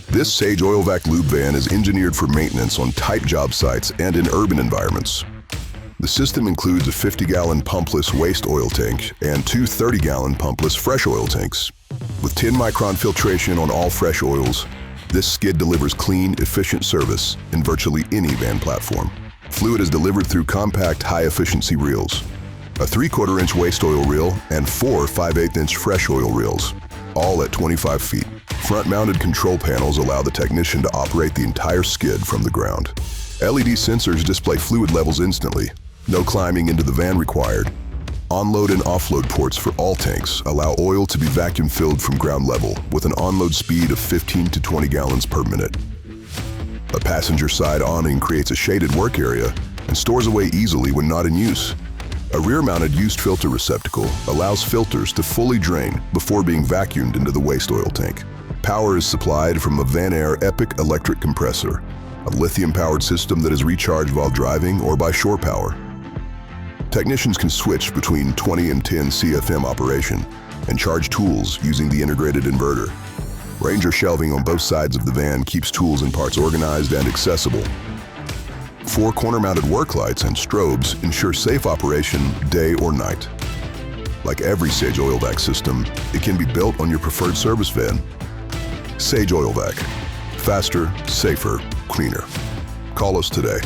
This Sage OilVac Lube van is engineered for maintenance on tight job sites and in urban environments. The system includes a 50-gallon pumpless waste oil tank and two 30-gallon pumpless fresh oil tanks. With 10-micron filtration on all fresh oils, this skid delivers clean, efficient service in virtually any van platform. Fluid is delivered through compact, high-efficiency reels, a 3/4-inch waste oil reel, and 4 5/8-inch fresh oil reels, all at 25 feet. Front-mounted control panels allow the technician to operate the entire skid from the ground. LED sensors display fluid levels instantly. No climbing into the van required. Onload and offload ports for all tanks allow oil to be vacuum filled from ground level with an onload speed of 15 to 20 gallons per minute. A passenger side awning creates a shaded work area and stores away easily when not in use. A rear-mounted used filter receptacle allows filters to fully drain before being vacuumed into the waste oil tank. Power is supplied from a Vanair Epic electric compressor, a lithium-powered system that is recharged while driving or by shore power. Technicians can switch between 20 and 10 CFM operation and charge tools using the integrated inverter. Ranger shelving on both sides of the van keeps tools and parts organized and accessible. 4 corner-mounted work lights and strobes ensure safe operation day or night. Like every Sage OilVac system, it can be built on your preferred service van. Sage OilVac. Faster, safer, cleaner. Call us today.